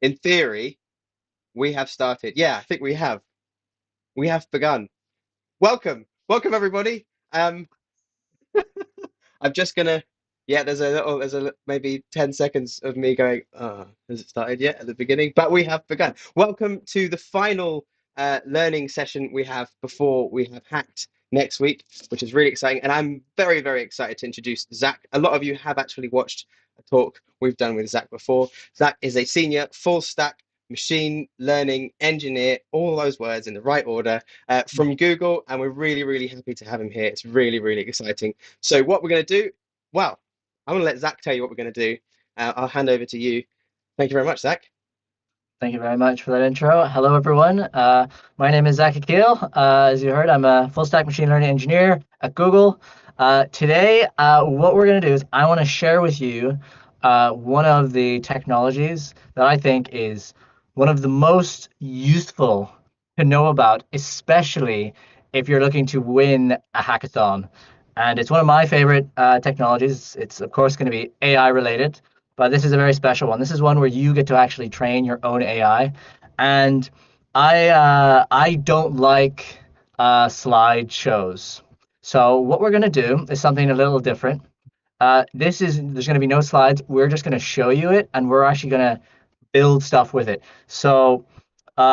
In theory, we have started. Yeah, I think we have. We have begun. Welcome everybody. I'm just gonna. Yeah, maybe 10 seconds of me going. Has it started yet at the beginning? But we have begun. Welcome to the final learning session we have before we have hacked next week, which is really exciting. And I'm very excited to introduce Zack. A lot of you have actually watched a talk we've done with Zack before. Zack is a senior full stack machine learning engineer, all those words in the right order, from Google, and we're really happy to have him here. It's really exciting. So what we're going to do, well, I'm going to let Zack tell you what we're going to do. I'll hand over to you. Thank you very much, Zack. Thank you very much for that intro. Hello, everyone. My name is Zack Akil. As you heard, I'm a full stack machine learning engineer at Google. Today, what we're going to do is I want to share with you one of the technologies that I think is one of the most useful to know about, especially if you're looking to win a hackathon. And it's one of my favorite technologies. It's, of course, going to be AI related. But this is a very special one. This is one where you get to actually train your own AI. And I don't like slideshows. So what we're going to do is something a little different. There's going to be no slides. We're just going to show you it, and we're actually going to build stuff with it. So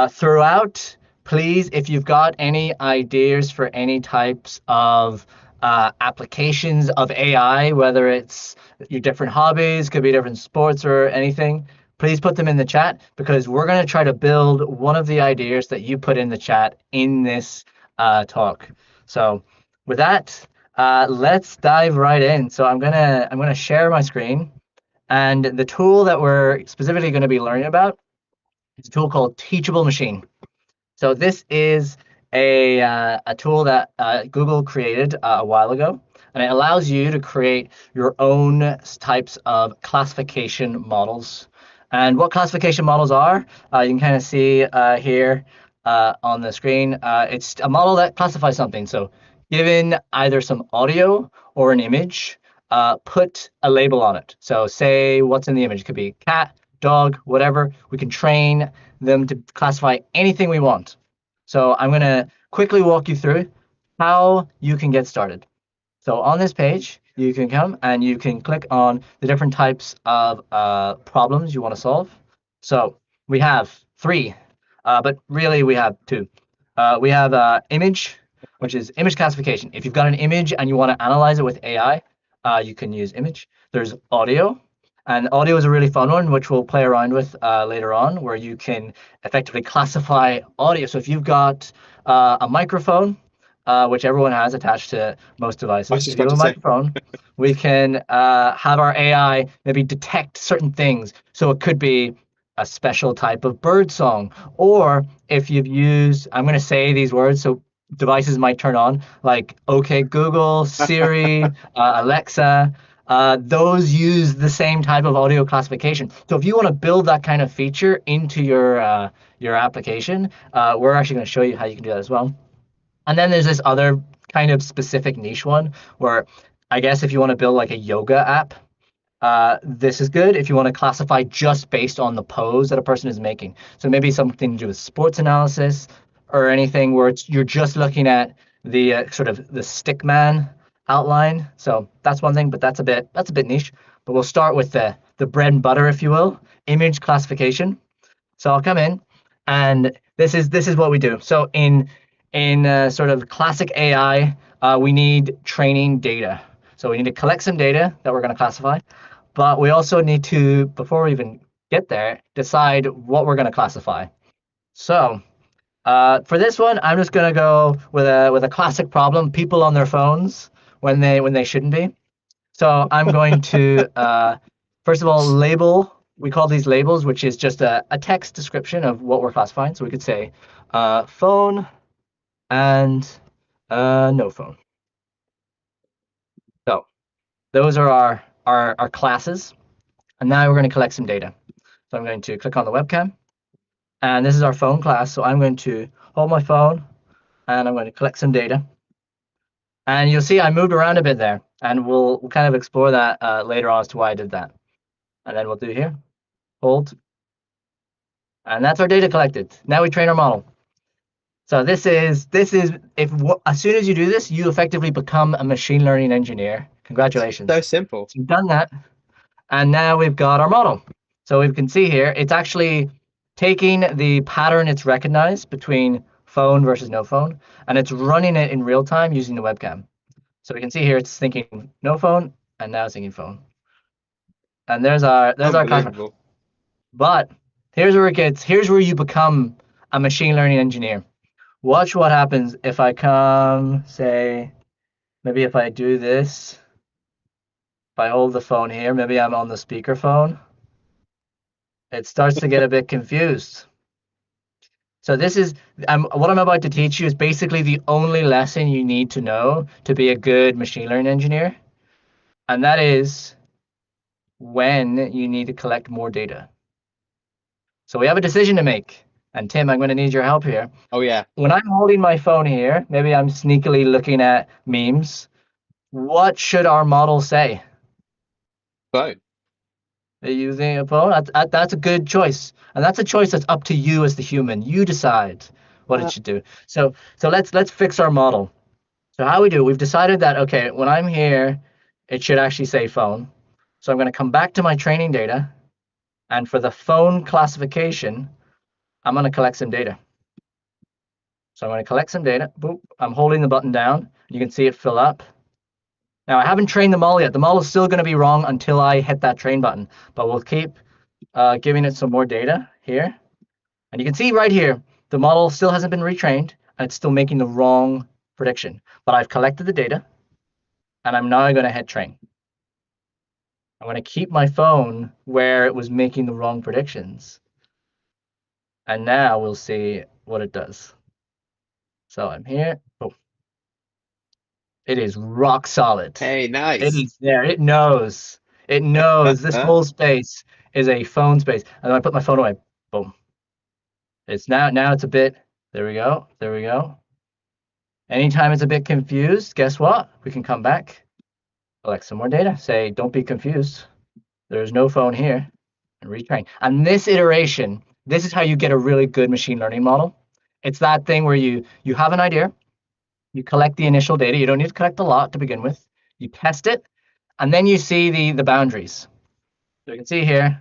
throughout, please, if you've got any ideas for any types of applications of AI, whether it's your different hobbies, could be different sports or anything, please put them in the chat because we're going to try to build one of the ideas that you put in the chat in this talk. So with that, let's dive right in. So I'm gonna share my screen, and the tool that we're specifically going to be learning about is a tool called Teachable Machine. So this is a tool that Google created a while ago, and it allows you to create your own types of classification models. And what classification models are, you can kind of see here on the screen. It's a model that classifies something. So given either some audio or an image, put a label on it. So say what's in the image. It could be cat, dog, whatever. We can train them to classify anything we want. So I'm going to quickly walk you through how you can get started. So on this page, you can come and you can click on the different types of problems you want to solve. So we have three, but really we have two. We have image, which is image classification. If you've got an image and you want to analyze it with AI, you can use image. There's audio, and audio is a really fun one, which we'll play around with later on, where you can effectively classify audio. So if you've got a microphone, which everyone has attached to most I was devices, just if you about have to a say. microphone, we can have our AI maybe detect certain things. So it could be a special type of bird song, or if you've used, I'm going to say these words, so devices might turn on, like OK Google, Siri, Alexa. Those use the same type of audio classification. So if you want to build that kind of feature into your application, we're actually going to show you how you can do that as well. And then there's this other kind of specific niche one where I guess if you want to build like a yoga app, this is good if you want to classify just based on the pose that a person is making. So maybe something to do with sports analysis or anything where you're just looking at the sort of the stick man outline. So that's one thing, but that's a bit niche. But we'll start with the bread and butter, if you will, image classification. So I'll come in, and this is what we do. So in sort of classic AI, we need training data. So we need to collect some data that we're going to classify, but we also need to, before we even get there, decide what we're going to classify. So for this one, I'm just going to go with a classic problem: people on their phones when they shouldn't be. So I'm going to first of all label. We call these labels, which is just a text description of what we're classifying. So we could say phone and no phone. So those are our classes. And now we're going to collect some data. So I'm going to click on the webcam. And this is our phone class. So I'm going to hold my phone and I'm going to collect some data. And you'll see I moved around a bit there. And we'll kind of explore that later on as to why I did that. And then we'll do here, hold. And that's our data collected. Now we train our model. So this is if as soon as you do this, you effectively become a machine learning engineer. It's so Congratulations. simple. So you've done that, and now we've got our model. So we can see here, it's actually taking the pattern it's recognized between phone versus no phone, and it's running it in real time using the webcam. So we can see here it's thinking no phone, and now it's thinking phone. And there's our classifier. Unbelievable. But here's where you become a machine learning engineer. Watch what happens if I come, say, maybe if I do this, if I hold the phone here, maybe I'm on the speakerphone, it starts to get a bit confused. So this is what I'm about to teach you is basically the only lesson you need to know to be a good machine learning engineer, and that is when you need to collect more data. So we have a decision to make, and Tim, I'm going to need your help here. Oh yeah, When I'm holding my phone here, maybe I'm sneakily looking at memes. What should our model say? phone. Are you using a phone? That's a good choice, and that's a choice that's up to you as the human. You decide what it Uh, should do. So let's fix our model. So how we do? We've decided that okay, when I'm here, it should actually say phone. So I'm going to come back to my training data, and for the phone classification, I'm going to collect some data. So I'm going to collect some data. Boop. I'm holding the button down. You can see it fill up. Now I haven't trained the model yet. The model is still going to be wrong until I hit that train button, but we'll keep giving it some more data here. And you can see right here, the model still hasn't been retrained and it's still making the wrong prediction. But I've collected the data and I'm now going to hit train. I'm going to keep my phone where it was making the wrong predictions. And now we'll see what it does. So I'm here. Oh, it is rock solid. hey, It nice. is there. It knows. It knows this whole space is a phone space. And then I put my phone away. Boom. It's now it's a bit. There we go. There we go. Anytime it's a bit confused, guess what? We can come back, collect some more data, say, don't be confused. There's no phone here, and retrain. And this iteration, this is how you get a really good machine learning model. It's that thing where you have an idea, you collect the initial data. You don't need to collect a lot to begin with. You test it, and then you see the boundaries. So you can see here,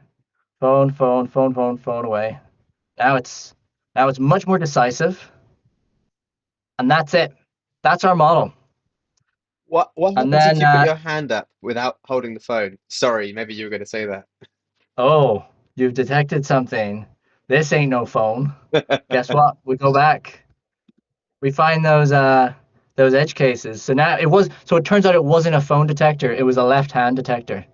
phone, phone, phone, phone, phone away. Now it's much more decisive, and that's it. That's our model. What And happens if then you put your hand up without holding the phone? Sorry, maybe you were going to say oh, you've detected something. This ain't no phone. that. Guess what? We go back. We find those edge cases. So now it turns out it wasn't a phone detector, it was a left hand detector.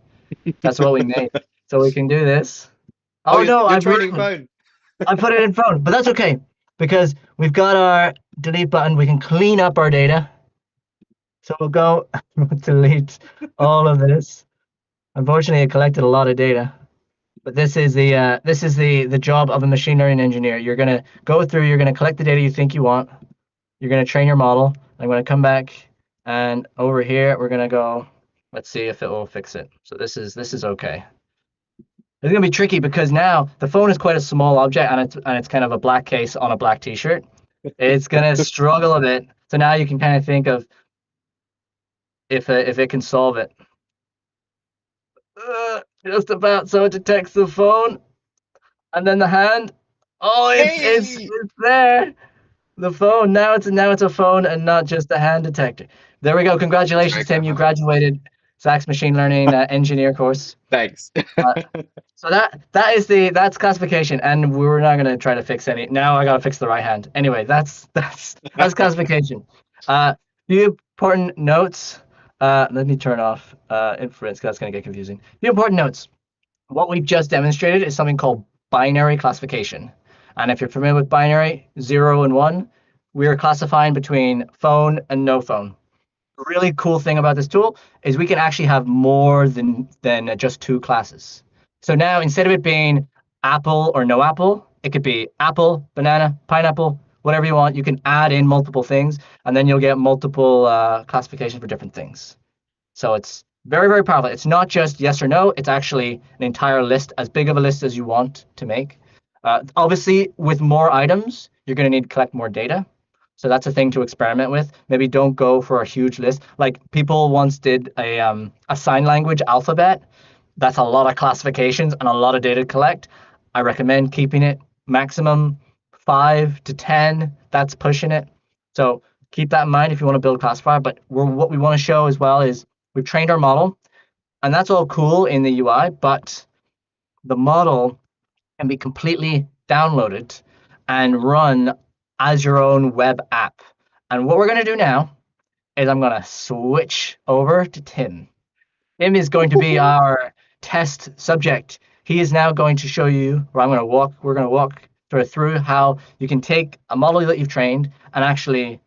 That's what we made. So we can do this. Oh, Oh no, you're I've training ruined. phone. I put it in phone, but that's okay because we've got our delete button. We can clean up our data. So we'll go delete all of this. Unfortunately, it collected a lot of data. But this is the job of a machine learning engineer. You're gonna go through, you're gonna collect the data you think you want, you're gonna train your model. I'm gonna come back and over here we're gonna go, let's see if it will fix it. So this is okay. It's gonna be tricky because now the phone is quite a small object and it's kind of a black case on a black t-shirt. It's gonna struggle a bit. So now you can kind of think of if it can solve it. Just about so it detects the phone. And then the hand. Oh, Hey, it's there. The phone. Now it's a phone and not just a hand detector. There we go. that's very Congratulations, Tim. You clever. graduated Zack's machine learning engineer course. Thanks. Uh, so that's classification, and we're not gonna try to fix any. Now I gotta fix the right hand. Anyway, that's classification. Few important notes. Let me turn off inference. 'Cause that's gonna get confusing. Few important notes. What we've just demonstrated is something called binary classification. And if you're familiar with binary, 0 and 1, we're classifying between phone and no phone. The really cool thing about this tool is we can actually have more than just two classes. So now instead of it being apple or no apple, it could be apple, banana, pineapple, whatever you want. You can add in multiple things, and then you'll get multiple classifications for different things. So it's very, very powerful. It's not just yes or no, it's actually an entire list, as big of a list as you want to make. Obviously, with more items, you're going to need to collect more data. So that's a thing to experiment with. Maybe don't go for a huge list. Like people once did a sign language alphabet. That's a lot of classifications and a lot of data to collect. I recommend keeping it maximum 5 to 10. That's pushing it. So keep that in mind if you want to build a classifier. But what we want to show as well is we've trained our model, and that's all cool in the UI, but the model can be completely downloaded and run as your own web app. And what we're going to do now is I'm going to switch over to Tim. Tim is going to be our test subject. He is now going to show you, or we're going to walk sort of through how you can take a model that you've trained and actually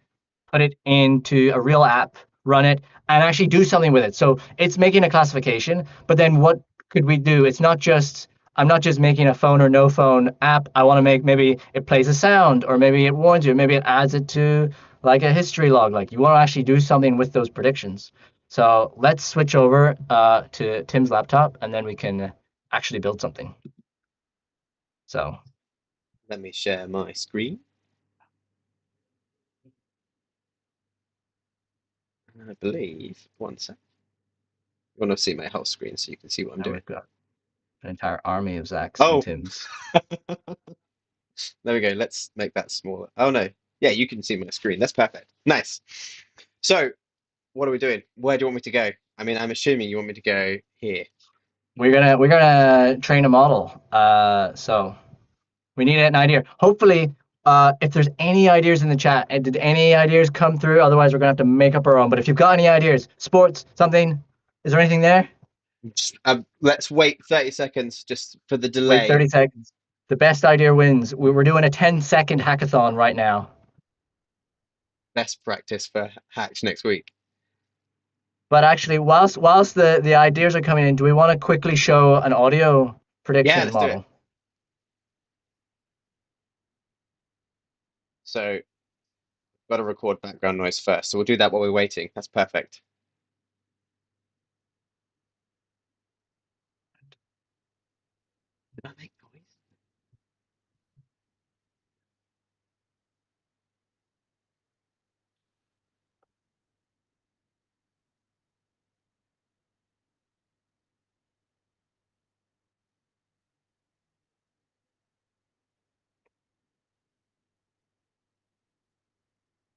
put it into a real app, run it, and actually do something with it. So it's making a classification, but then what could we do? I'm not just making a phone or no phone app. I want to make maybe it plays a sound, or maybe it warns you, maybe it adds it to like a history log. Like you want to actually do something with those predictions. So let's switch over to Tim's laptop, and then we can actually build something. So Let me share my screen. I believe, one sec. You want to see my whole screen so you can see what I'm now doing. we've got an entire army of Zacks and Oh, Tims. there we go. Let's make that smaller. Oh no. Yeah, you can see my screen. That's perfect. Nice. So, what are we doing? Where do you want me to go? I mean, I'm assuming you want me to go here. We're gonna train a model. So we need an idea. Hopefully, if there's any ideas in the chat, and did any ideas come through? Otherwise, we're gonna have to make up our own. But if you've got any ideas, sports, something, is there anything there? Let's wait 30 seconds just for the Wait delay. 30 seconds. The best idea wins. We're doing a 10-second hackathon right now. Best practice for hacks next week. But actually, whilst the ideas are coming in, do we want to quickly show an audio Yeah, prediction let's do it. model? So, got to record background noise first. So we'll do that while we're waiting. That's perfect. Did I make noise?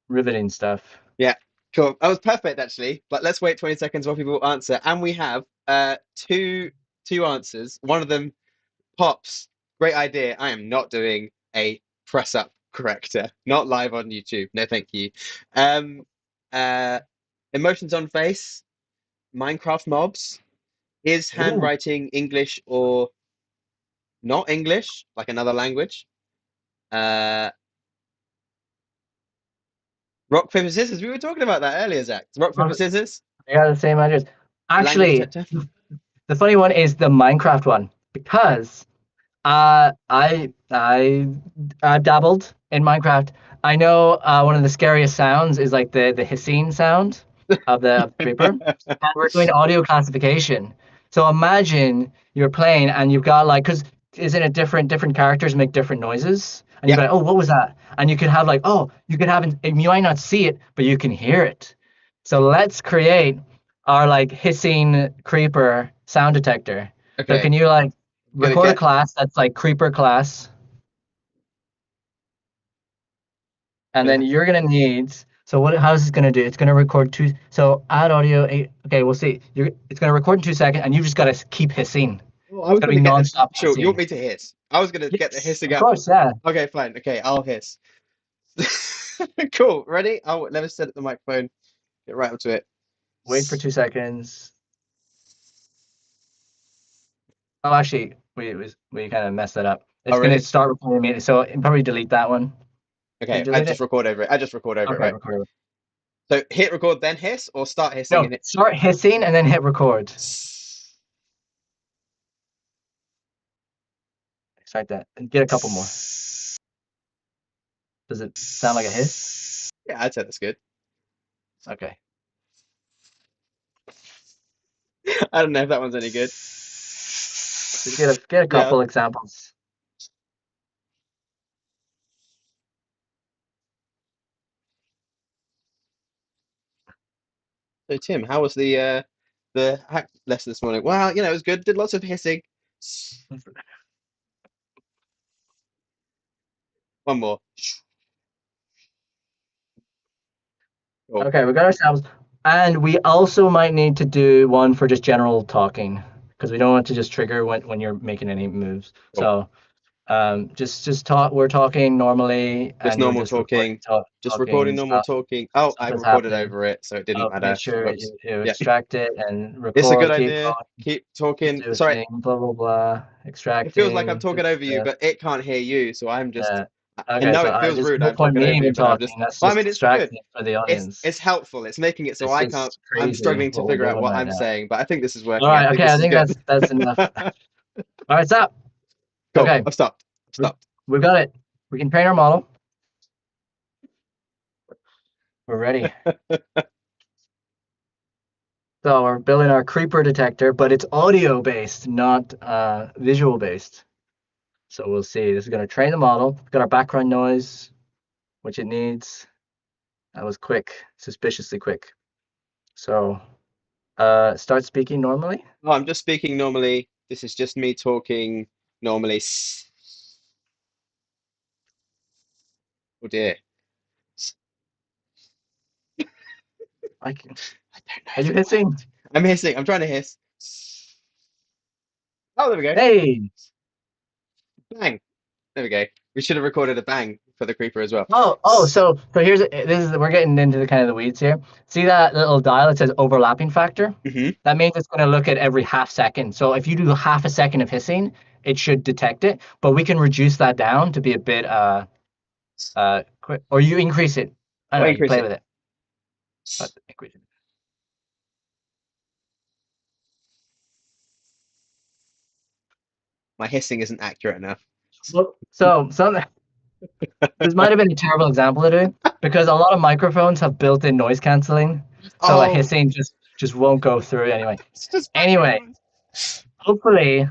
Riveting stuff. Yeah, cool. That was perfect actually. But let's wait 20 seconds while people answer. And we have two answers. One of them pops. Great idea. I am not doing a press up corrector. Not live on YouTube. No, thank you. Um uh Emotions on face, Minecraft mobs. Is Ooh. handwriting English or not English, like another language? Uh Rock, paper, scissors. We were talking about that earlier, Zach. Rock, paper, scissors, They got the same ideas. language Actually, detector. the funny one is the Minecraft one because I've dabbled in Minecraft. I know one of the scariest sounds is like the hissing sound of the creeper, and we're doing audio classification. So imagine you're playing and you've got like, because isn't it different characters make different noises, and you'd be Yep. like, oh, what was that? And you could have like, oh, you could have, and you might not see it, but you can hear it. So let's create our like hissing creeper sound detector. So Okay. can you like Gonna record a get. class that's like creeper class, and Gonna then have. you're gonna need. So what? How is this gonna do? It's gonna record two. So add audio. Eight. Okay, we'll see. It's gonna record in 2 seconds, and you just gotta keep hissing. Oh, I It's was gonna be gonna get the. non-stop Sure. You want hissing. me to hiss? I was gonna get the Yes, hissing of up. course. Yeah. Okay, fine. Okay, I'll hiss. Cool. Ready? I'll let me set up the microphone. Get right up to it. Wait for 2 seconds. Oh, actually, we kind of messed that up. Oh, It's gonna really? start recording immediately. So probably delete that one. Did you Okay. I delete just it? record over it. I just record over it, Okay, right? record. So hit record, then hiss, or start hissing No, and hit. start hissing and then hit record. Start that and get a couple more. Does it sound like a hiss? Yeah, I'd say that's good. Okay. I don't know if that one's any good. Get a Yeah. couple examples. So Tim, how was the hack lesson this morning? Well, it was good. Did lots of hissing. One more. Cool. Okay, we got ourselves, and we also might need to do one for just general talking because we don't want to just trigger when you're making any moves. Cool. So just talk. We're talking normally, Just and you're normal just recording talking. Just recording talking normal stuff. talking. Oh, Stuff I is recorded happening. over it, so it didn't Make matter. sure Whoops. you Yeah, extract it and it's a good record. Keep idea. going. Keep Just talking. do a Sorry, thing. Blah blah blah. it feels like I'm Extracting. talking over you, but it can't hear you, so I'm just. Yeah. I Okay, know so it feels there's rude. no I'm point talking me over you, even but I'm talking. just. That's Well, I just mean, it's good. distracting for the It's audience. helpful. It's making it so This I is can't. I'm crazy struggling to what we're figure out doing what right I'm now. saying, but I think this is All working. I right, think okay, this I is think good. that's enough. All right, stop. Cool. Okay, I've stopped. I've we- stopped. we've got it. We can train our model. We're ready. So we're building our creeper detector, but it's audio based, not visual based. So we'll see. This is going to train the model. We've got our background noise, which it needs. That was quick, suspiciously quick. So start speaking normally. Oh, I'm just speaking normally. This is just me talking normally. Oh dear. I can, I don't know are if you it hissing? worked. I'm hissing. I'm trying to hiss. Oh, there we go. Hey. Bang. There we go. We should have recorded a bang for the creeper as well. Oh, so here's this is we're getting into the kind of the weeds here. See that little dial that says overlapping factor? Hmm. That means it's going to look at every half second. So if you do half a second of hissing, it should detect it. But we can reduce that down to be a bit quick, or you increase it. I don't Or know. You increase play it. with it, but increase it. My hissing isn't accurate enough. Well, so something this might have been a terrible example to do because a lot of microphones have built-in noise canceling, so a Oh, hissing just won't go through anyway. it's just background Anyway, noise. hopefully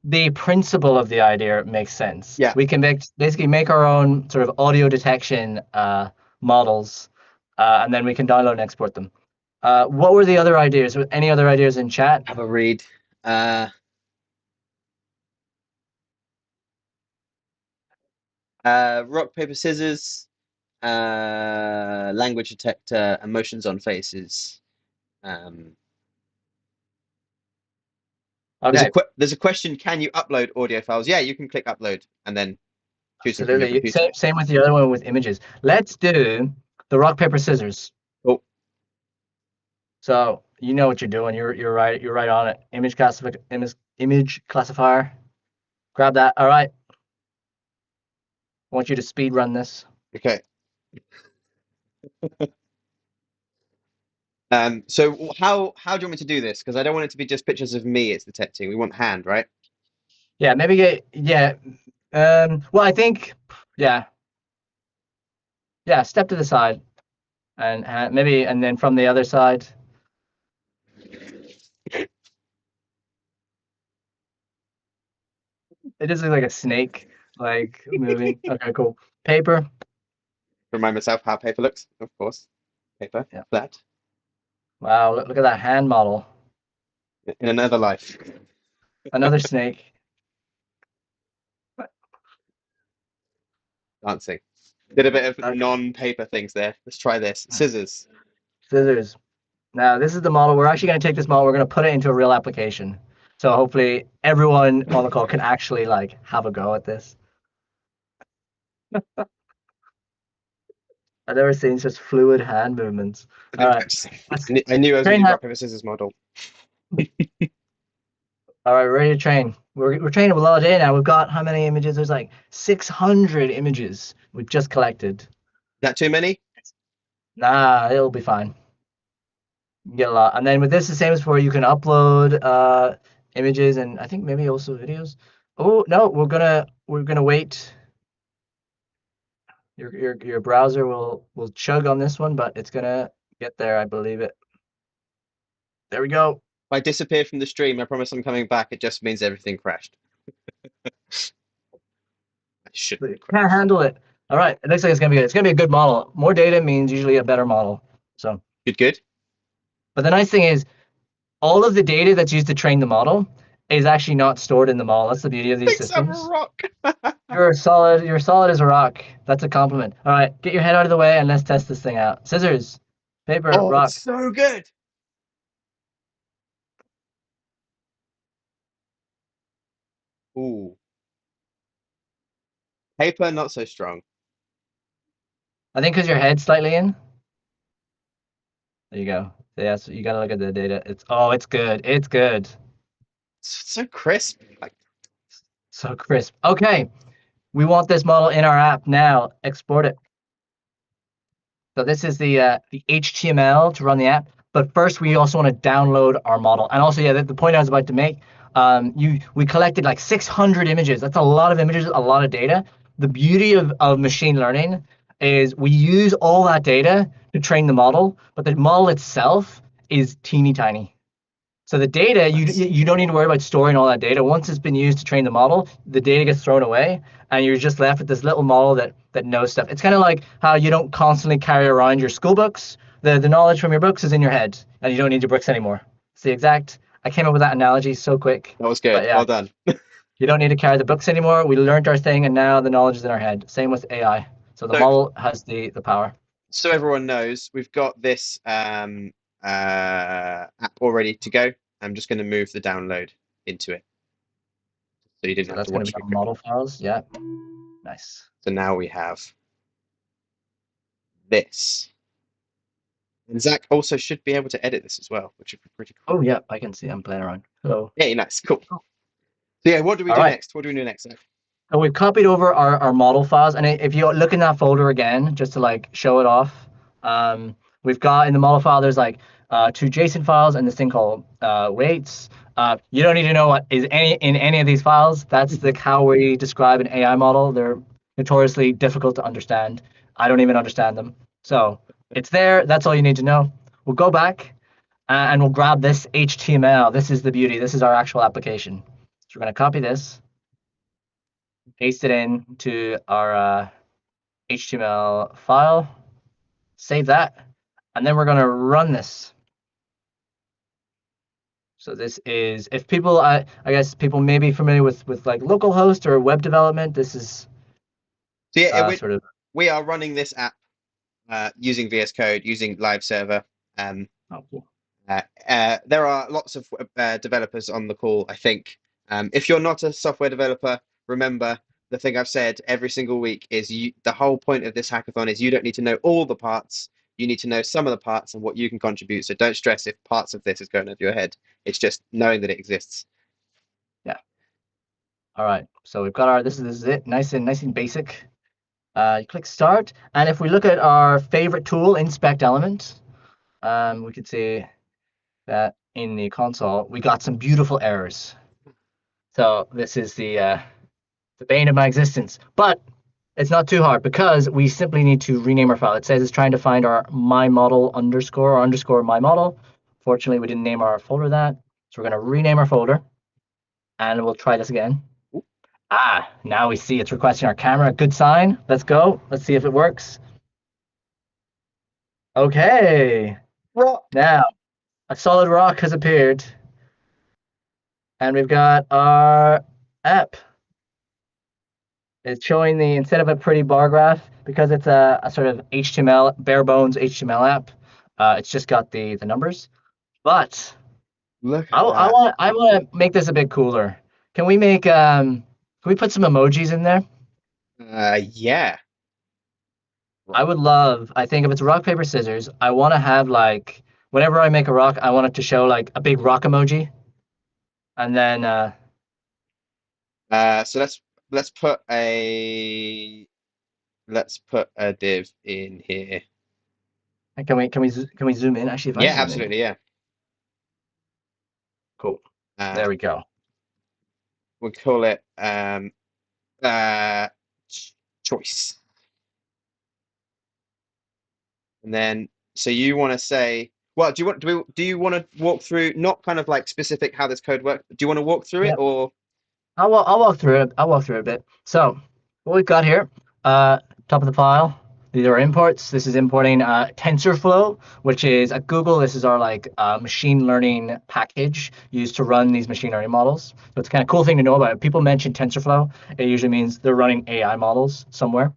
the principle of the idea makes sense. Yeah, We can basically make our own sort of audio detection models, and then we can download and export them. What were the other ideas? Any other ideas in chat? have a read. Uh, rock, paper, scissors. Language detector, emotions on faces. Um, Okay, there's a question. Can you upload audio files? Yeah, you can click upload and then choose them from your absolutely. computer. Same with the other one with images. Let's do the rock paper scissors. Oh, So you know what you're doing. You're right. You're right on it. Image classifier. Grab that. All right. I want you to speed run this. okay. So how do you want me to do this? Because I don't want it to be just pictures of me. It's detecting. We want hand, right? Yeah, maybe get yeah. Well, I think yeah, yeah. Step to the side and maybe and then from the other side. It just looks like a snake, like moving. Okay, cool. Paper. Remind myself how paper looks. Of course, paper Yeah. flat Wow. Look at that hand model. in another life. Another snake. Dancing. Did a bit of Okay. non-paper things there. Let's try this. Scissors. Scissors. Now this is the model. We're actually going to take this model. We're going to put it into a real application. So hopefully everyone on the call can actually like have a go at this. I've never seen such fluid hand movements. I All didn't right. practice. Let's I knew I was going train to do that. rock paper scissors model. All right, ready to train. We're training with all day now. We've got how many images? There's like 600 images we've just collected. That too many? Nah, it'll be fine. You can get a lot. And then with this, the same as before, you can upload images and I think maybe also videos. Oh no, we're gonna wait. Your browser will chug on this one, but it's gonna get there, I believe it. There we go. If I disappear from the stream, I promise I'm coming back. It just means everything crashed. I shouldn't have Can't crashed. handle it. All right, it looks like it's gonna be good. It's gonna be a good model. More data means usually a better model. So Good, good. But the nice thing is, all of the data that's used to train the model is actually not stored in the model. That's the beauty of these Picks up a systems. rock. You're solid as a rock. That's a compliment. All right, get your head out of the way and let's test this thing out. Scissors, paper, Oh, it's rock. so good. Ooh, paper not so strong. I think because your head's slightly in. There you go. Yeah, so you gotta look at the data. It's good. It's good. It's so crisp. Like, So crisp. Okay, we want this model in our app now. Export it. So this is the HTML to run the app. But first, we also want to download our model. And also, yeah, the point I was about to make, we collected like 600 images. That's a lot of images, a lot of data. The beauty of machine learning is we use all that data to train the model, but the model itself is teeny tiny. So the data, that's you don't need to worry about storing all that data. Once it's been used to train the model, the data gets thrown away, and you're just left with this little model that knows stuff. It's kind of like how you don't constantly carry around your school books. The knowledge from your books is in your head, and you don't need your books anymore. It's the exact. I came up with that analogy so quick, that was but good. yeah, Well done. you don't need to carry the books anymore. We learned our thing, and now the knowledge is in our head. Same with AI. So the So, model has the power. so everyone knows, we've got this app all ready to go. I'm just going to move the download into it, so you didn't So have that's to going to watch be me our quickly. model files. Yeah, nice. So now we have this. And Zach also should be able to edit this as well, which would be pretty cool. Oh yeah, I can see. I'm playing around. So. Yeah, nice, cool. So yeah, what do we All do right. next? What do we do next, Zach? So we've copied over our model files, and if you look in that folder again, just to like show it off, we've got in the model file there's like two JSON files and this thing called weights. You don't need to know what is in any of these files. That's the how we describe an AI model. They're notoriously difficult to understand. I don't even understand them. So it's there. That's all you need to know. We'll go back and we'll grab this HTML. This is the beauty. This is our actual application. So we're going to copy this, paste it in to our HTML file, save that, and then we're going to run this. So this is, if people, I guess people may be familiar with like localhost or web development, this is So yeah, sort of, we are running this app using VS Code, using live server. Um, oh, cool. there are lots of developers on the call, I think. If you're not a software developer, remember the thing I've said every single week is the whole point of this hackathon is you don't need to know all the parts. You need to know some of the parts and what you can contribute. So don't stress if parts of this is going over your head. It's just knowing that it exists. Yeah. All right. So we've got this is it. Nice and basic. You click start. And if we look at our favorite tool, inspect element, we could see that in the console, we got some beautiful errors. So this is the bane of my existence. But it's not too hard because we simply need to rename our file. It says it's trying to find our my model underscore or underscore my model. Fortunately, we didn't name our folder that. So we're going to rename our folder and we'll try this again. Ah, now we see it's requesting our camera. Good sign. Let's go. Let's see if it works. Okay. Rock. Now a solid rock has appeared and we've got our app. It's showing instead of a pretty bar graph, because it's a sort of HTML, bare bones HTML app, it's just got the numbers. But Look I, at I that. want I want to make this a bit cooler. Can we make can we put some emojis in there? Yeah. I Rock. would love, I think if it's rock, paper, scissors, I want to have like whenever I make a rock, I want it to show like a big rock emoji. And then So let's put a let's put a div in here. can we zoom in? Actually, if I Yeah, zoom in, absolutely. Yeah. cool. Uh, There we go. we'll call it uh choice. And then so you want to say, well, do you want to walk through not kind of like specific how this code works? Do you want to walk through it Yeah. or I'll walk through it. I'll walk through it a bit. So what we've got here, top of the file, These are imports. This is importing TensorFlow, which is at Google. This is our like machine learning package used to run these machine learning models. So it's kind of cool thing to know about. If people mention TensorFlow, it usually means they're running AI models somewhere.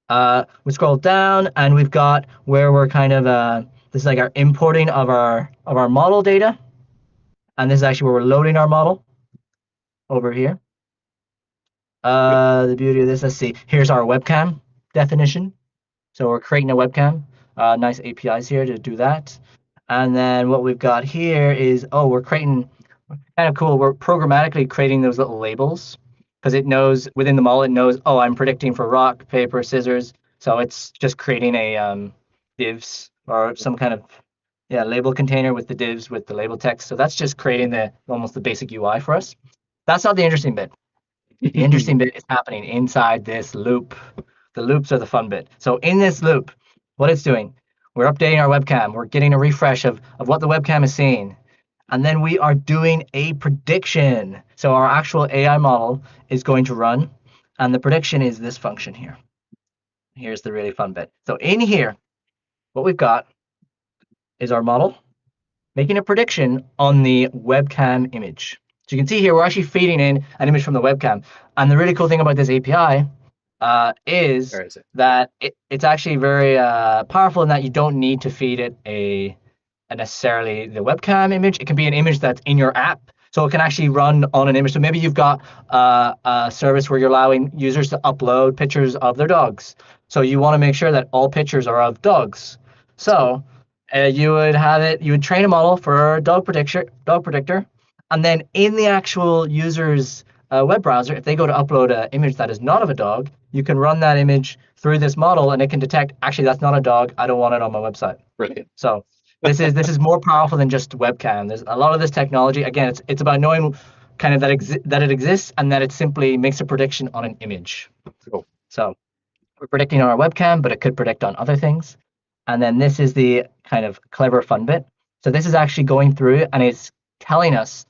We scroll down and we've got where we're kind of this is like our importing of our model data, and this is actually where we're loading our model over here. The beauty of this, let's see. Here's our webcam definition. So we're creating a webcam. Nice APIs here to do that. And then what we've got here is, oh, we're creating, kind of cool. We're programmatically creating those little labels because it knows within the model, it knows, oh, I'm predicting for rock, paper, scissors. So it's just creating a divs or some kind of label container with the divs with the label text. So that's just creating the almost the basic UI for us. That's not the interesting bit. The interesting bit is happening inside this loop. The loops are the fun bit. So in this loop, what it's doing, we're updating our webcam. We're getting a refresh of what the webcam is seeing. And then we are doing a prediction. So our actual AI model is going to run. And the prediction is this function here. Here's the really fun bit. So in here, what we've got is our model making a prediction on the webcam image. So you can see here, we're actually feeding in an image from the webcam. And the really cool thing about this API is that it's actually very powerful in that you don't need to feed it a necessarily the webcam image. It can be an image that's in your app. So it can actually run on an image. So maybe you've got a service where you're allowing users to upload pictures of their dogs. So you want to make sure that all pictures are of dogs. So you would train a model for dog predictor, and then in the actual user's web browser, if they go to upload an image that is not of a dog, you can run that image through this model, and it can detect actually that's not a dog. I don't want it on my website. Brilliant. So this is more powerful than just webcam. There's a lot of this technology. Again, it's about knowing kind of that it exists and that it simply makes a prediction on an image. Cool. So we're predicting on our webcam, but it could predict on other things. And then this is the kind of clever fun bit. So this is actually going through and it's telling us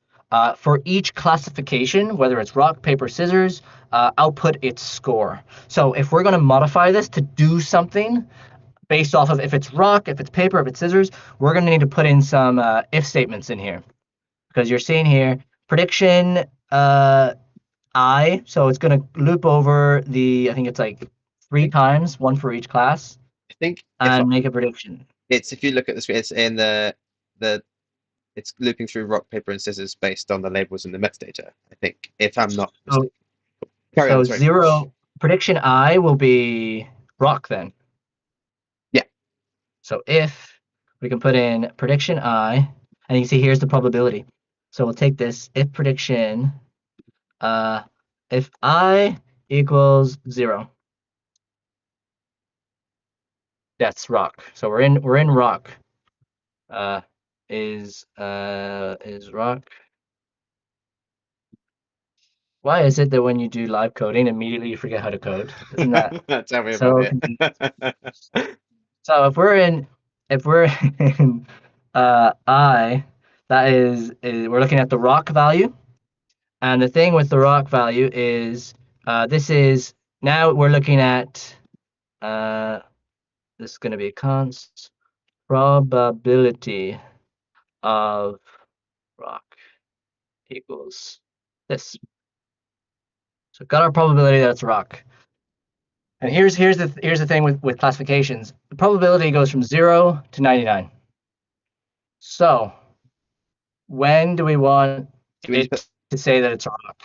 for each classification, whether it's rock, paper, scissors, output its score. So if we're going to modify this to do something based off of if it's rock, if it's paper, if it's scissors, we're going to need to put in some if statements in here. Because you're seeing here, prediction I, so it's going to loop over I think it's like 3 times, one for each class. I think and make a prediction. It's if you look at the screen, it's in the it's looping through rock, paper, and scissors based on the labels and the metadata. I think, if I'm not mistaken. Carry on, sorry. 0 prediction I will be rock then. Yeah. So if we can put in prediction I, and you can see here's the probability. So we'll take this if prediction, if I equals 0. That's rock. So we're in rock. Is rock. Why is it that when you do live coding, immediately you forget how to code? Isn't that Tell me so about it. So if we're in I, that is we're looking at the rock value, and the thing with the rock value is this is now we're looking at this is going to be a const probability of rock equals this. So we've got our probability that it's rock. And here's the thing with classifications. The probability goes from 0 to 99. So when do we want it to say that it's rock?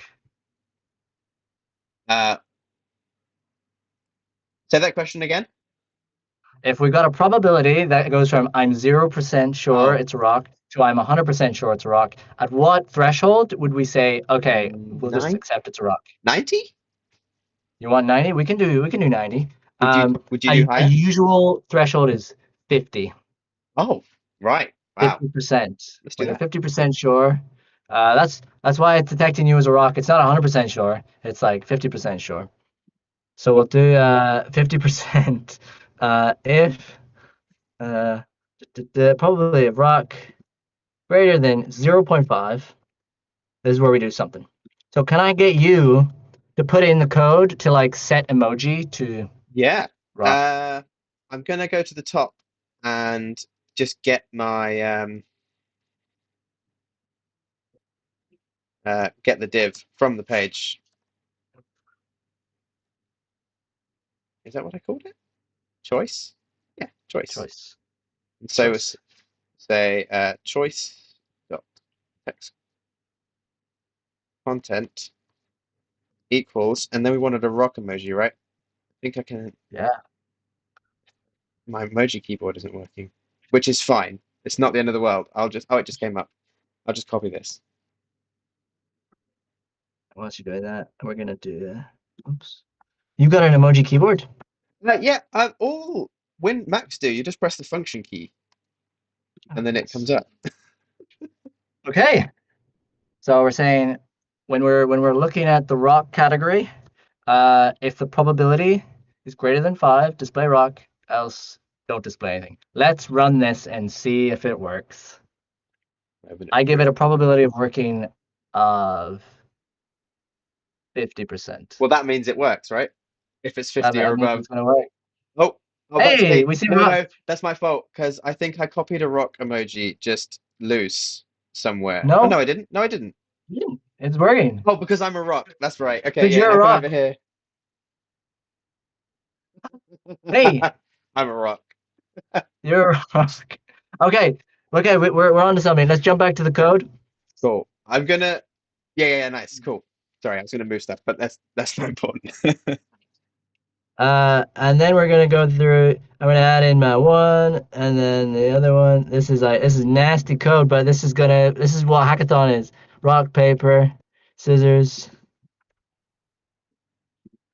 Say that question again. If we've got a probability that goes from I'm 0% sure it's a rock to I'm 100% sure it's a rock, at what threshold would we say, okay, we'll just accept it's a rock? 90? You want 90? We can do 90. Would you do higher? A usual threshold is 50. Oh, right. Wow. 50%. When you're 50% sure, that's why it's detecting you as a rock. It's not 100% sure. It's like 50% sure. So we'll do 50% if the probability of rock greater than 0.5. This is where we do something. So can I get you to put in the code to like set emoji to rock? I'm gonna go to the top and just get my get the div from the page. Is that what I called it? Choice? Yeah, choice. Choice. And so Choice. it's say choice dot text content equals, and then we wanted a rock emoji, right? I think I can. Yeah. My emoji keyboard isn't working, which is fine. It's not the end of the world. I'll just. Oh, it just came up. I'll just copy this. Once you're doing that, we're gonna do. Oops. You got an emoji keyboard? Yeah. All when Macs do, you just press the function key, Oh, and then it comes nice. up. Okay. So we're saying when we're looking at the rock category, if the probability is greater than 5, display rock, else don't display anything. Let's run this and see if it works. Open it I give through. it a probability of working of 50%. Well, that means it works, right? If it's That, 50 or that means above. it's gonna work. Oh, oh, that's Hey, me. we see a No, rock. no, that's my fault because I think I copied a rock emoji just loose somewhere. Oh, no, No, I didn't. No, I didn't. it's working. Oh, because I'm a rock. That's right. Okay, Because yeah, you're now a come over rock. here. Hey, I'm a rock. you're a rock. Okay, okay, we're on to something. Let's jump back to the code. Cool. I'm gonna. Yeah, yeah, yeah, nice, cool. Sorry, I was gonna move stuff, but that's not important. And then we're gonna go through. I'm gonna add in my one, and then the other one. This is nasty code, but this is what hackathon is. Rock, paper, scissors.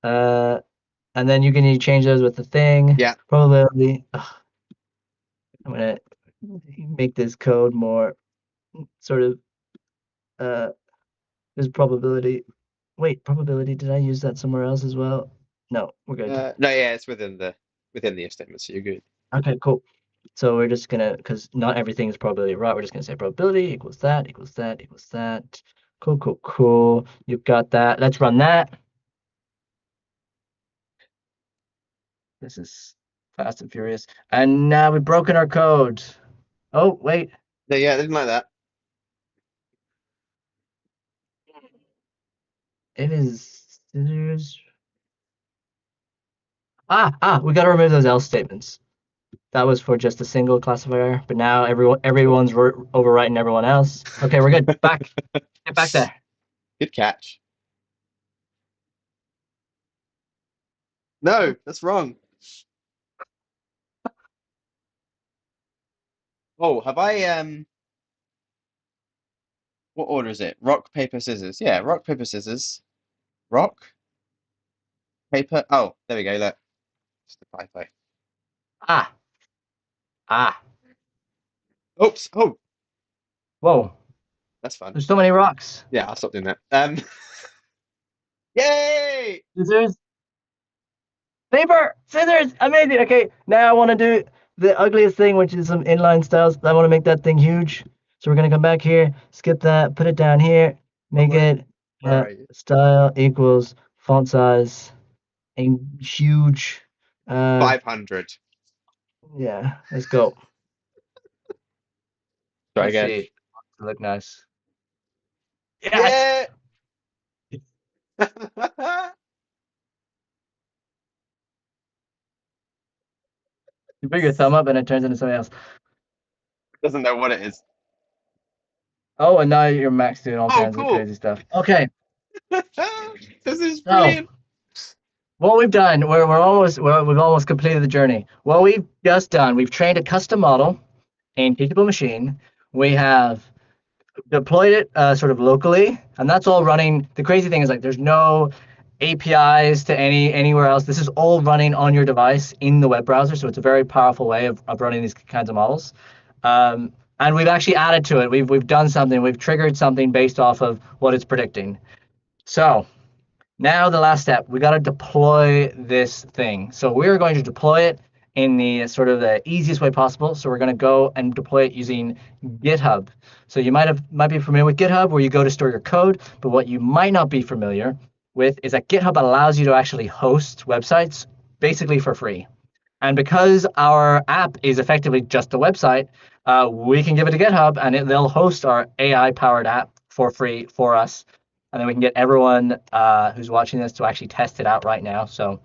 Uh, and then you can change those with the thing. Yeah. Probability. Ugh, I'm gonna make this code more sort of. Uh, there's probability. Wait, probability. Did I use that somewhere else as well? No, we're good. No, yeah, it's within the if statement, so you're good. Okay, cool. So we're just gonna, because not everything is probability, right? We're just gonna say probability equals that, equals that, equals that. Cool, cool, cool. You've got that. Let's run that. This is fast and furious. And now we've broken our code. Oh, wait. No, yeah, I didn't like that. It is scissors. We gotta remove those else statements. That was for just a single classifier, but now Cool. everyone's overwriting everyone else. Okay, we're good. Back. Get back there. Good catch. No, that's wrong. Oh, have I what order is it? Rock, paper, scissors. Yeah, rock, paper, scissors. Rock, paper. Oh, there we go. Look, just a typo. Ah, ah. Oops. Oh, Whoa. that's fun. There's so many rocks. Yeah, I'll stop doing that. Yay! Scissors. Paper, scissors, amazing. Okay, now I want to do the ugliest thing, which is some inline styles. I want to make that thing huge. So we're gonna come back here, skip that, put it down here, Oh, make it where are you? style equals font size and huge. 500. Yeah, let's go. Try Let's again. see. Look nice. Yes. Yeah! You put your thumb up and it turns into something else. Doesn't know what it is. Oh, and now your Mac's doing all Oh, kinds of cool. crazy stuff. Okay, This is so brilliant. what we've done, we've almost completed the journey. What we've just done, we've trained a custom model in Teachable Machine. We have deployed it sort of locally, and that's all running. The crazy thing is like there's no APIs to anywhere else. This is all running on your device in the web browser, so it's a very powerful way of running these kinds of models. And we've actually added to it. We've done something. We've triggered something based off of what it's predicting. So now the last step, we got to deploy this thing. So we're going to deploy it in the sort of the easiest way possible. So we're going to go and deploy it using GitHub. So you might be familiar with GitHub where you go to store your code, but what you might not be familiar with is that GitHub allows you to actually host websites basically for free. And because our app is effectively just a website, we can give it to GitHub and they'll host our AI powered app for free for us. And then we can get everyone who's watching this to actually test it out right now. So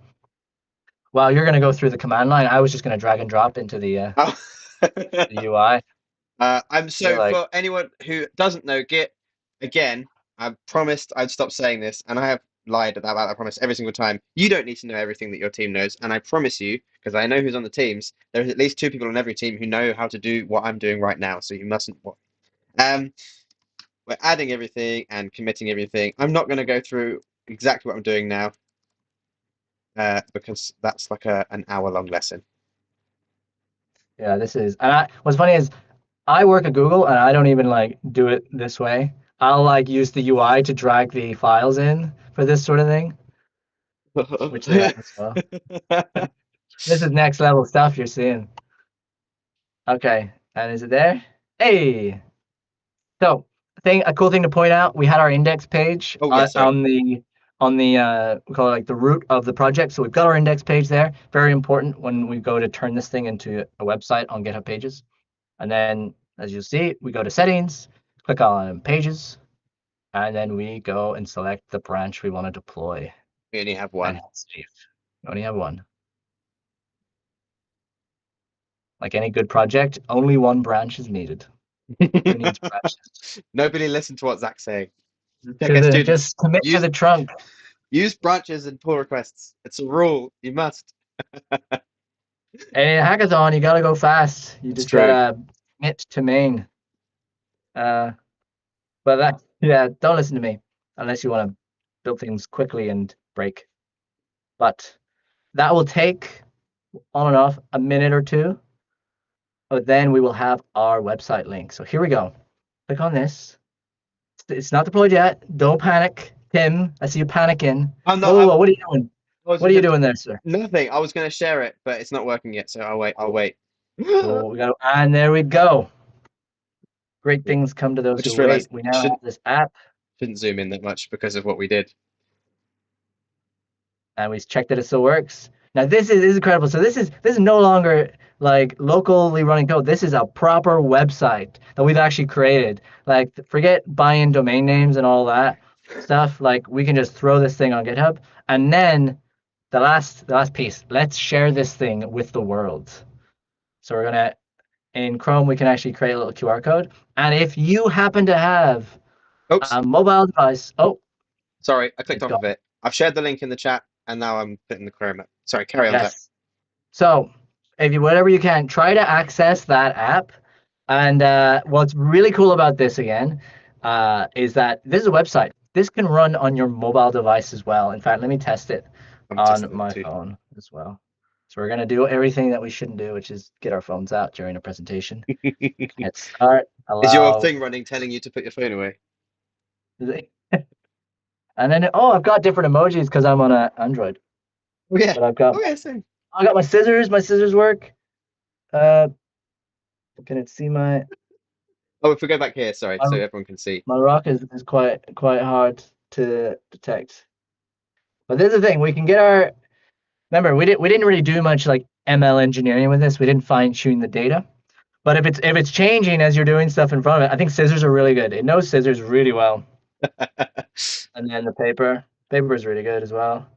while you're going to go through the command line, I was just going to drag and drop into Oh. the UI. I'm Feel so like, for anyone who doesn't know Git, again, I promised I'd stop saying this, and I have lied about that promise every single time. You don't need to know everything that your team knows, and I promise you, because I know who's on the teams, there's at least two people on every team who know how to do what I'm doing right now, so you mustn't worry. Um, we're adding everything and committing everything. I'm not going to go through exactly what I'm doing now, because that's like an hour-long lesson. yeah, this is. And what's funny is I work at Google and I don't even like do it this way. I'll like use the UI to drag the files in for this sort of thing, which they have as well. This is next level stuff you're seeing. Okay, and is it there? Hey, so a cool thing to point out, we had our index page Oh, yeah, sorry. on the we call it like the root of the project. So we've got our index page there. Very important when we go to turn this thing into a website on GitHub Pages. And then as you'll see, we go to settings, click on pages, and then we go and select the branch we want to deploy We only have and one. hit save. We only have one. Like any good project, only one branch is needed. Who needs branches? Nobody listen to what Zach's saying. Okay, students, Just commit to use the trunk. use branches and pull requests. It's a rule. You must. And in a hackathon, you gotta go fast. You It's just true. gotta commit to main. Uh, but that, yeah, don't listen to me unless you want to build things quickly and break. But that will take on and off a minute or two. But then we will have our website link. So here we go. Click on this. It's not deployed yet. Don't panic. Tim, I see you panicking. I'm not. Whoa, what are you doing? I was What are you gonna, doing there, sir? nothing. I was going to share it, but it's not working yet. So I'll wait. I'll wait. Well, and there we go. Great Yeah. things come to those I who just realized wait. We I now have this app, shouldn't zoom in that much because of what we did. and we checked that it still works. Now this is incredible. So this is no longer like locally running code. This is a proper website that we've actually created. Like forget buying domain names and all that stuff. Like we can just throw this thing on GitHub, and then the last piece. Let's share this thing with the world. So we're gonna in Chrome we can actually create a little QR code, and if you happen to have Oops. a mobile device, oh, Sorry, I clicked it's off gone. of it. I've shared the link in the chat, and now I'm putting the Chrome up. Sorry, carry on, Zach. Yes. So if you whatever you can, try to access that app. And what's really cool about this again is that this is a website. This can run on your mobile device as well. In fact, let me test it I'm on testing it my too. phone as well. So we're gonna do everything that we shouldn't do, which is get our phones out during a presentation. Hit start, Is your allow, thing running telling you to put your phone away? and then oh, I've got different emojis because I'm on an Android. Oh yeah. But Oh yeah, same. I got my scissors. My scissors work. Uh, can it see my Oh, if we go back here, sorry, my, so everyone can see. my rock is quite hard to detect. But this is the thing. We can get our remember we didn't really do much like ML engineering with this. We didn't fine tune the data. But if it's changing as you're doing stuff in front of it, I think scissors are really good. It knows scissors really well. And then the paper is really good as well.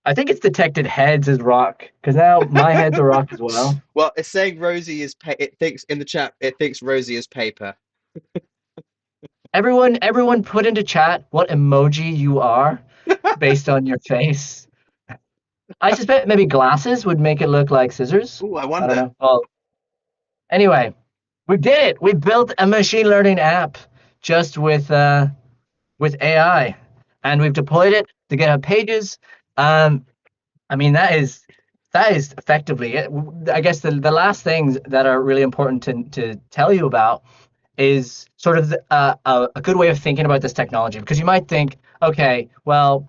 I think it's detected heads as rock because now my head's a rock as well. Well, it's saying Rosie is it thinks in the chat it thinks Rosie is paper. Everyone put into chat what emoji you are based on your face. I suspect maybe glasses would make it look like scissors. Oh, I I don't wonder. know. Well, anyway, we did it. We built a machine learning app just with AI, and we've deployed it to GitHub Pages. I mean that is effectively it. I guess the last things that are really important to tell you about is sort of a good way of thinking about this technology because you might think, okay, well,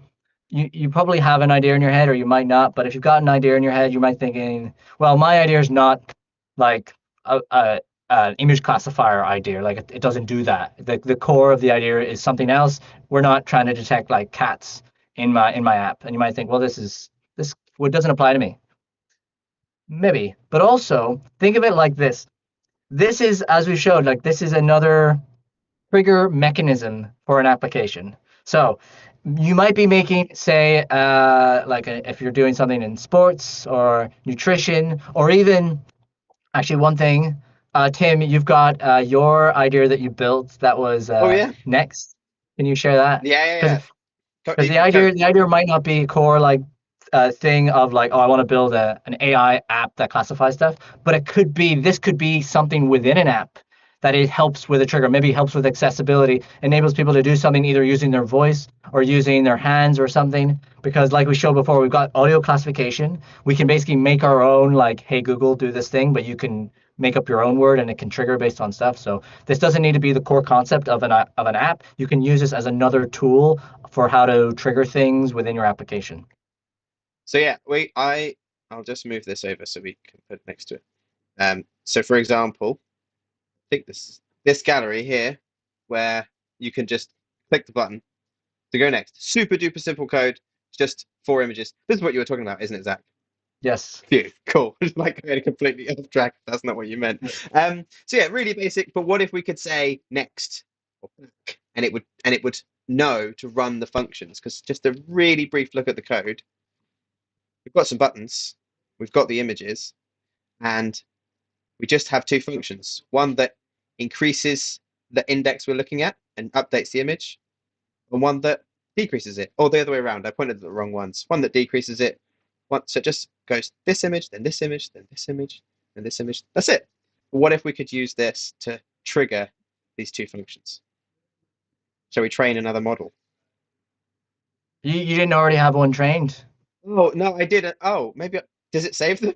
you probably have an idea in your head or you might not, but if you've got an idea in your head, you might thinking, well, my idea is not like an image classifier idea, like it doesn't do that. The core of the idea is something else. We're not trying to detect like cats in my app, and you might think, well, this what doesn't apply to me. maybe. But also think of it like this. This is, as we showed, like this is another trigger mechanism for an application. So you might be making, say, if you're doing something in sports or nutrition, or even actually one thing, Tim, you've got your idea that you built that was Oh yeah, next. Can you share that? yeah, yeah, Because yeah. because It, go. the idea might not be core like thing of like, oh, I want to build an AI app that classifies stuff, but it could be this could be something within an app that it helps with a trigger, maybe helps with accessibility, enables people to do something either using their voice or using their hands or something. Because like we showed before, we've got audio classification. We can basically make our own like, hey Google, do this thing, but you can make up your own word and it can trigger based on stuff. So this doesn't need to be the core concept of an app. You can use this as another tool for how to trigger things within your application. So yeah, I'll just move this over so we can put it next to it. So for example, I think this gallery here, where you can just click the button to go next. Super duper simple code, just 4 images. This is what you were talking about, isn't it, Zach? Yes. Phew, cool. Just like going completely off track. That's not what you meant. So yeah, really basic. But what if we could say next or back, and it would know to run the functions? Because just a really brief look at the code, we've got some buttons, we've got the images, and we just have two functions. One that increases the index we're looking at and updates the image, and one that decreases it, or the other way around. I pointed at the wrong ones. One that decreases it, so it just goes this image, then this image, then this image, then this image. That's it. What if we could use this to trigger these two functions? Shall we train another model? You didn't already have one trained. Oh no, I didn't. Oh, maybe does it save them?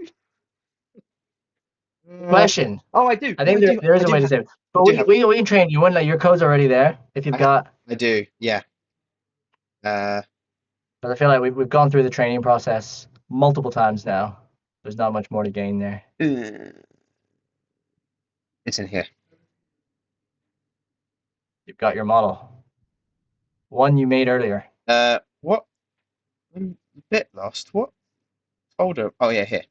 Uh, Question. oh, I do. I No, think there I is a do way to have. save it. I But do have. we can train you. When like your code's already there, if you've I got, I do. Yeah. Uh, but I feel like we've gone through the training process multiple times now. There's not much more to gain there. it's in here. You've got your model. One you made earlier. What? I'm a bit lost. What folder? Oh yeah, here.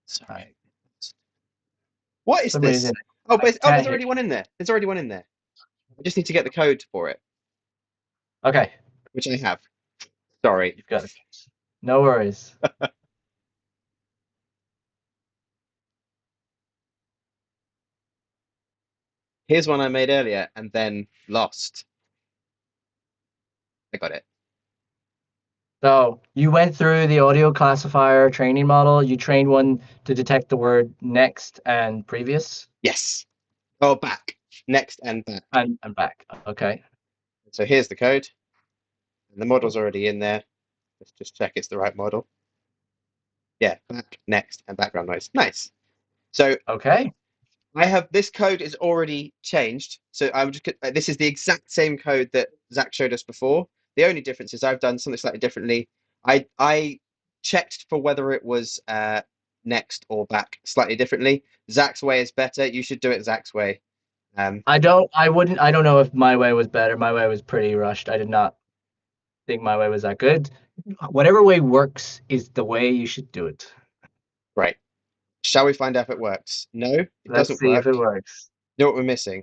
Sorry. Right. What For is some this? reason Oh, I but oh, can't there's hear. already one in there. There's already one in there. I just need to get the code for it, Okay, which I have. Sorry. you've got it. No worries. Here's one I made earlier and then lost. I got it. So you went through the audio classifier training model. You trained one to detect the word next and previous Yes. Oh, back. Next and back. and back. Okay. So here's the code. And the model's already in there. Let's just check it's the right model. Yeah, back, next, and background noise. Nice. So Okay. I have this code is already changed. So I'm just this is the exact same code that Zach showed us before. The only difference is I've done something slightly differently. I checked for whether it was next or back slightly differently. Zach's way is better. You should do it Zach's way. Um, I don't know if my way was better. My way was pretty rushed. I did not think my way was that good. Whatever way works is the way you should do it. right. Shall we find out if it works? No, it Let's doesn't see if work. it works. You know what we're missing?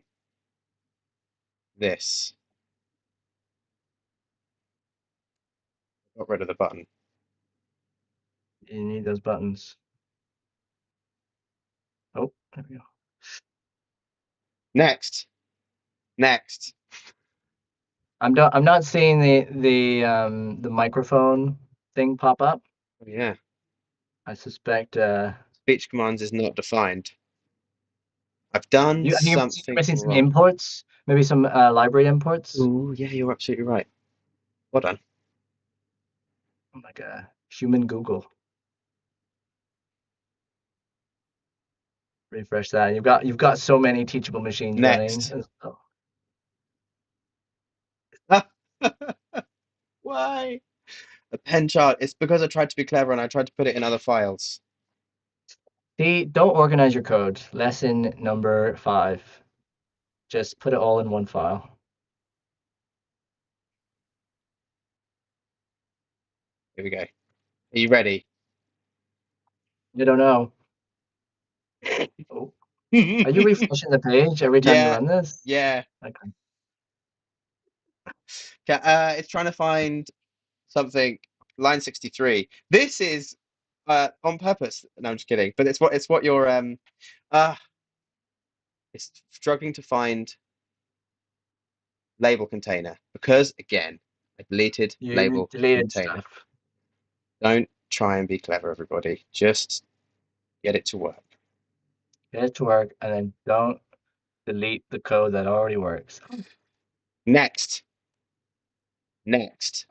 This. Got rid of the button. You need those buttons. Oh, there we go. Next. Next. I'm not seeing the microphone thing pop up. Oh, yeah. I suspect Speech commands is not defined. I've done I think you're something missing some wrong. imports, maybe some library imports, Oh, yeah, you're absolutely right. Well done. like a human Google. Refresh that. You've got so many teachable machines Next. running. Oh, Why? A pen chart. It's because I tried to be clever and I tried to put it in other files. see, don't organize your code. Lesson number 5. Just put it all in one file. Here we go. Are you ready? I don't know. Oh, are you refreshing the page every time you Yeah, run this? yeah. Okay. Okay, it's trying to find something. Line 63. This is on purpose. No, I'm just kidding. But it's what your uh it's struggling to find label container because again, I deleted You label deleted container. stuff. Don't try and be clever, everybody. Just get it to work. Get it to work, and then don't delete the code that already works. Next, next,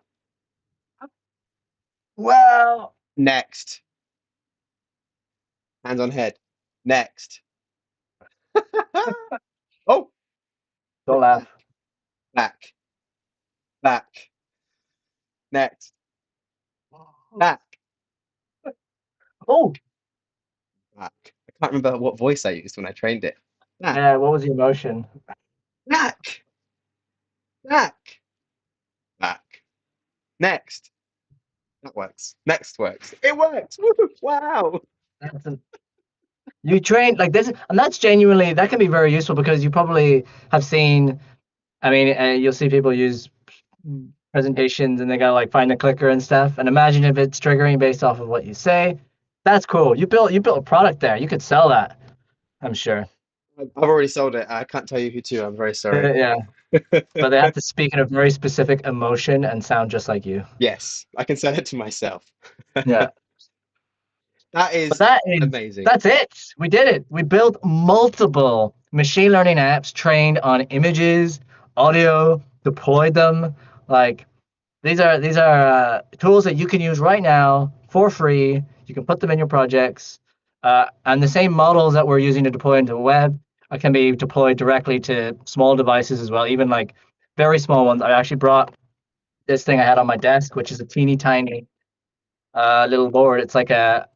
Well, next. Hands on head. Next. Oh, don't laugh. back, back, back. Next, back, Oh, back. I can't remember what voice I used when I trained it. Back, yeah. What was the emotion? back, back, back. Next. That works. Next works. It works. Woo, wow. That's you train like this, and that's genuinely that can be very useful because you probably have seen. I mean, you'll see people use presentations and they gotta like find the clicker and stuff. And imagine if it's triggering based off of what you say. That's cool. You built a product there. You could sell that. I'm sure. I've already sold it. I can't tell you who to. I'm very sorry. Yeah, but they have to speak in a very specific emotion and sound just like you. Yes, I can sell it to myself. Yeah. That But is amazing. that's it. We did it. We built multiple machine learning apps trained on images, audio, deployed them. Like these are tools that you can use right now for free. You can put them in your projects, and the same models that we're using to deploy into the web can be deployed directly to small devices as well, even like very small ones. I actually brought this thing I had on my desk, which is a teeny tiny little board. It's like a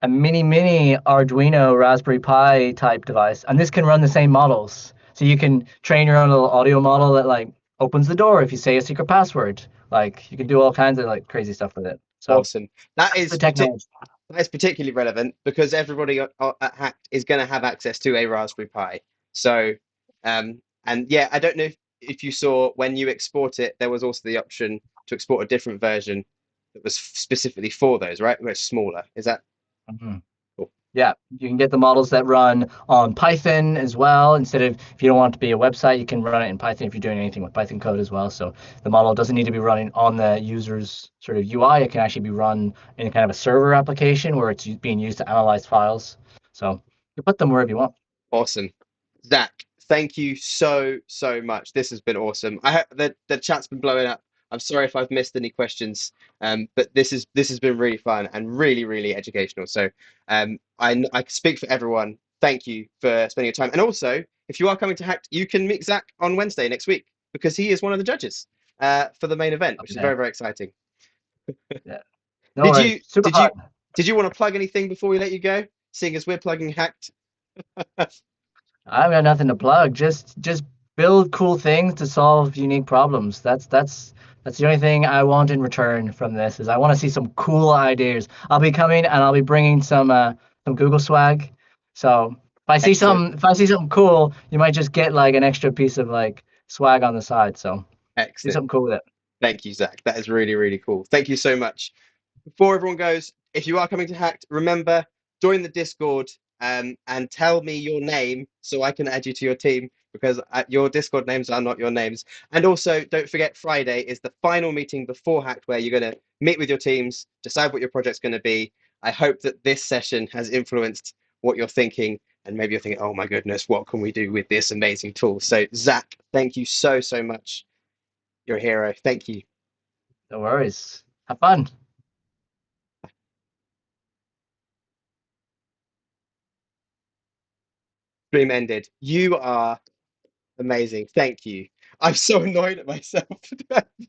mini Arduino Raspberry Pi type device, and this can run the same models. So you can train your own little audio model that like opens the door if you say a secret password. Like you can do all kinds of like crazy stuff with it. So Awesome. That that's the is technology. that is particularly relevant because everybody at Hacked is going to have access to a Raspberry Pi. So, and yeah, I don't know if you saw when you export it, there was also the option to export a different version that was specifically for those, right? Where it's smaller. Is that Mhm. cool? Yeah, you can get the models that run on Python as well. Instead of if you don't want it to be a website, you can run it in Python if you're doing anything with Python code as well. So the model doesn't need to be running on the user's sort of UI. It can actually be run in a kind of a server application where it's being used to analyze files. So you put them wherever you want. Awesome. Zach, thank you so much. This has been awesome. I hope the chat's been blowing up. I'm sorry if I've missed any questions, but this has been really fun and really educational. So I speak for everyone. Thank you for spending your time. And also, if you are coming to Hacked, you can meet Zach on Wednesday next week because he is one of the judges for the main event, which is Okay. very exciting. Yeah. No Did worries. you Super did you fun. did you want to plug anything before we let you go? Seeing as we're plugging Hacked. I've got nothing to plug. Just build cool things to solve unique problems. That's the only thing I want in return from this is I want to see some cool ideas. I'll be coming and I'll be bringing some Google swag. So Excellent. if I see something cool, you might just get like an extra piece of like swag on the side. So do Excellent. something cool with it. Thank you, Zach. That is really cool. Thank you so much. Before everyone goes, if you are coming to Hacked, remember, join the Discord and tell me your name so I can add you to your team because your Discord names are not your names. And also, don't forget, Friday is the final meeting before Hacked where you're going to meet with your teams, decide what your project's going to be. I hope that this session has influenced what you're thinking. And maybe you're thinking, oh my goodness, what can we do with this amazing tool? So, Zach, thank you so much. You're a hero. Thank you. No worries. Have fun. Stream ended. You are amazing. Thank you. I'm so annoyed at myself.